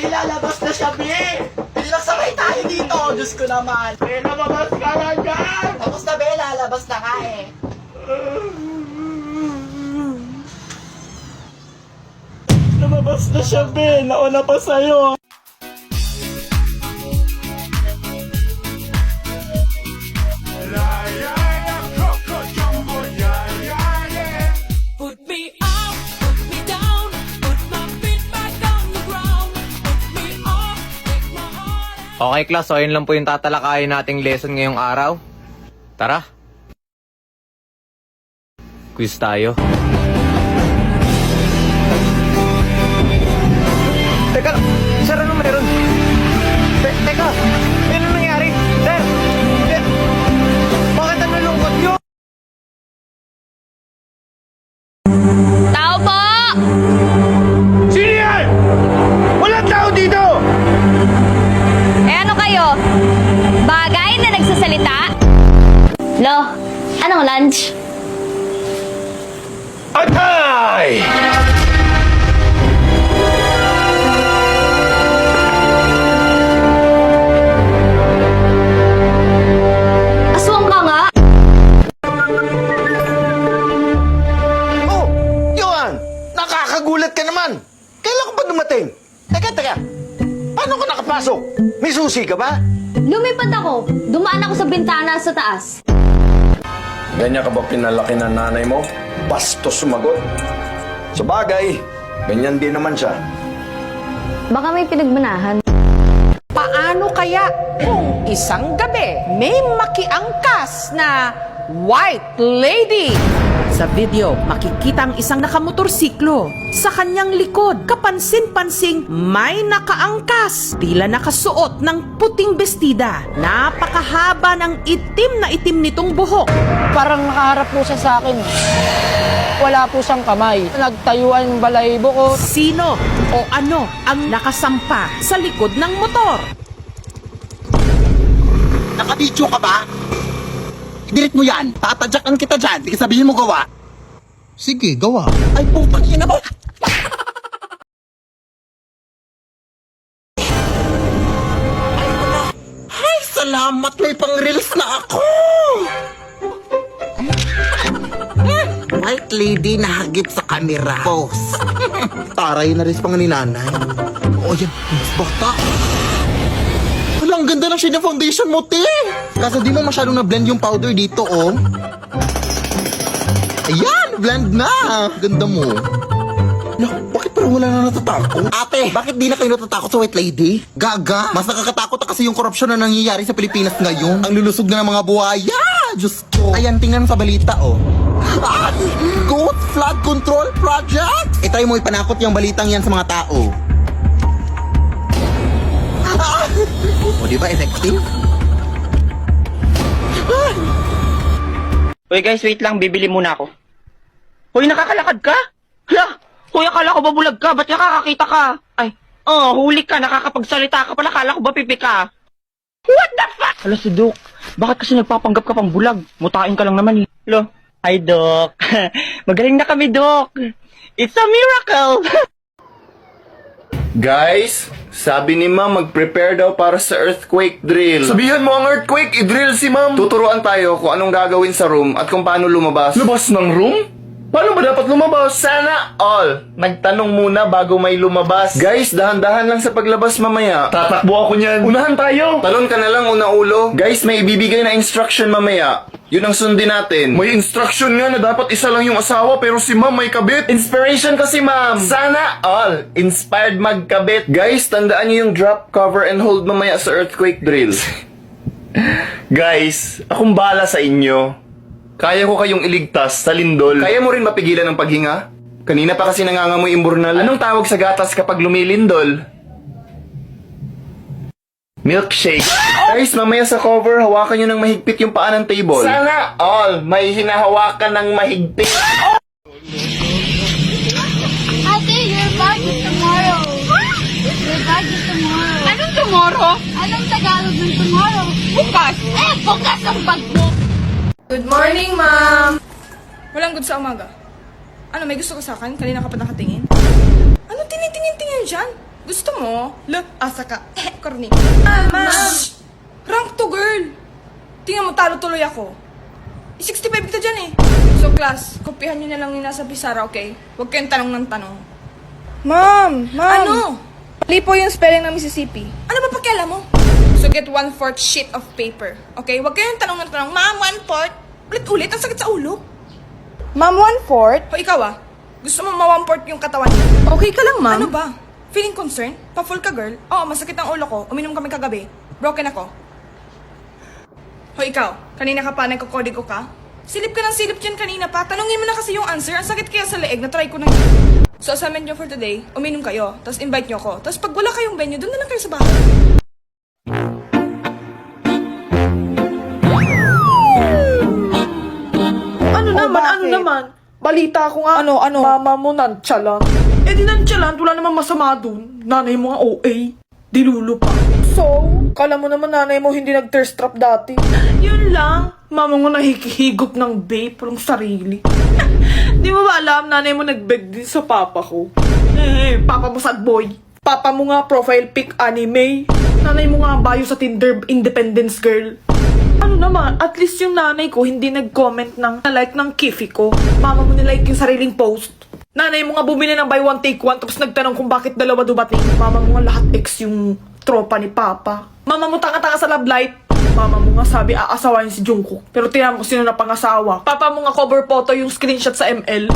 lalabas na siya, Be! Pinagsakay tayo dito! Diyos ko naman! Be, lumabas ka na dyan! Tapos na, Be, lalabas na nga eh. Lumabas na siya, Be! Nauna pa sa'yo! Put me up, put me down, put my feet back on the ground. Put me up, take my heart. Okay, class. So, ayun lang po yung tatalakayin nating lesson ngayong araw. Tara. Quiz tayo. Teka, sir, ano meron? Teka, ano nangyari? Sir, bakit ang nalungkot nyo? Tao po! Sino yan? Walang tao dito! Eh ano kayo? Bagay na nagsasalita? Lo, anong lunch? Atay! Aswang ka nga? Oh, Johan! Nakakagulat ka naman! Kailan ka ba dumating? Teka. Paano ka nakapasok? May susi ka ba? Lumipad ako. Dumaan ako sa bintana sa taas. Ganyan ka ba pinalaki ng nanay mo? Bastos sumagot. Sa bagay, ganyan din naman siya. Baka may pinagmanahan. Paano kaya kung isang gabi may makiangkas na white lady? Sa video, makikita ang isang nakamotorsiklo. Sa kanyang likod, kapansin-pansing may nakaangkas. Tila nakasuot ng puting bestida. Napakahaba ng itim nitong buhok. Parang nakaharap po siya sa akin. Wala po siyang kamay. Nagtayuan yung balahibo ko. Sino o ano ang nakasampa sa likod ng motor? Nakabidyo ka ba? I-delete mo yan! Tatadyakan kita dyan! Di ka sabihin mo gawa! Sige, gawa. Ay, putang ina mo! Ay, salamat! May pang-reels na ako! White lady na hagip sa camera. Pose. Taray na rin pang ni nanay. O yan, mas bata. Wala, ang ganda ng shade ng foundation mo, te! Kaso di mo masyadong na-blend yung powder dito, oh. Ayan, blend na! Ganda mo. No, bakit parang wala na natatakot? Ate, bakit di na kayo natatakot sa white lady? Gaga, mas nakakatakot na kasi yung korupsyon na nangyayari sa Pilipinas ngayon. Ang lulusog na ng mga buhaya! Diyos ko. Ayan, tingnan mo sa balita, oh. Ah, Goat Flood Control Project! Try mo ipanakot yung balitang yan sa mga tao. O, di ba effective? Uy guys, wait lang. Bibili muna ako. Hoy, nakakalakad ka? Hala! Hoy, akala ko ba bulag ka? Ba't nakakakita ka? Ay, huli ka. Nakakapagsalita ka pala. Akala ko ba pipi ka? What the fuck? Hala si Doc. Bakit kasi nagpapanggap ka pang bulag? Mutain ka lang naman eh. Hello? Hi, Doc. Magaling na kami, Doc. It's a miracle. Guys, sabi ni ma'am mag-prepare daw para sa earthquake drill. Sabihan mo ang earthquake, i-drill si ma'am. Tuturuan tayo kung anong gagawin sa room at kung paano lumabas. Labas ng room? Paano ba dapat lumabas? Sana all nagtanong muna bago may lumabas. Guys, dahan-dahan lang sa paglabas mamaya. Tatakbo ako niyan. Unahan tayo. Talon ka na lang, una ulo. Guys, may ibibigay na instruction mamaya. Yun ang sundin natin. May instruction nga na dapat isa lang yung asawa pero si ma'am may kabit. Inspiration kasi ma'am. Sana all inspired magkabit. Guys, tandaan niyo yung drop, cover, and hold mamaya sa earthquake drill. Guys, akong bahala sa inyo. Kaya ko kayong iligtas sa lindol. Kaya mo rin mapigilan ang paghinga? Kanina pa kasi nangangamoy imburnal. Anong tawag sa gatas kapag lumilindol? Milkshake. Guys, mamaya sa cover, hawakan nyo ng mahigpit yung paa ng table. Sana all may hinahawakan ng mahigpit. Ate, your bag is tomorrow. Your bag is tomorrow. Anong tomorrow? Anong Tagalog ng tomorrow? Bukas. Bukas ang bag mo. Good morning, ma'am! Walang good sa umaga. Ano, may gusto ka sa akin? Kanina ka pa nakatingin? Ano tinitingin-tingin dyan? Gusto mo? Look, asa ka. Corny. Ma'am! Rank to, girl. Tingnan mo, talo tuloy ako. 65 kita dyan eh. So, class, kopihan nyo na lang yung nasa Pizarra, okay? Huwag kayong tanong ng tanong. Ma'am! Ano? Mali po yung spelling ng Mississippi. Ano ba pakialam mo? So, get 1/4 sheet of paper. Okay? Huwag kayong tanong ng tanong. Ma'am, 1/4? Ulit-ulit, ang sakit sa ulo. Ma'am, 1/4? O, ikaw ah. Gusto mo ma-1/4 yung katawan niya? Okay ka lang, ma'am. Ano ba? Feeling concerned? Pa-full ka, girl? Oo, masakit ang ulo ko. Uminom kami kagabi. Broken ako. Hoy, ikaw. Kanina ka pa nagkokodigo ka? Silip ka ng silip dyan kanina pa. Tanungin mo na kasi yung answer. Ang sakit kaya sa leeg. Na-try ko na yun. So, assignment nyo for today, uminom kayo. Tapos invite nyo ako. Tapos pag wala kayong venue, doon na lang kayo sa bahay. Ano naman? Balita ko nga. Ano? Mama mo nonchalant. Eh di nonchalant, wala naman masama dun. Nanay mo nga OA. Dilulo pa. So, kala mo naman nanay mo hindi nag-thirst trap dati. Yun lang. Mama mo nahikihigop ng babe, walang sarili. Di mo ba alam, nanay mo nag-beg din sa papa ko. Papa mo sad boy. Papa mo nga profile pic anime. Nanay mo nga bio sa Tinder independence girl. Ano naman, at least yung nanay ko hindi nag-comment ng like ng kifi ko. Mama mo nilike yung sariling post. Nanay mo nga bumili ng buy one take one tapos nagtanong kung bakit dalawa dumating. Mama mo nga lahat ex yung tropa ni Papa. Mama mo tanga-tanga sa love life. Mama mo nga sabi aasawain si Jungkook. Pero tiyan mo sino na pangasawa. Papa mo nga cover photo yung screenshot sa ML.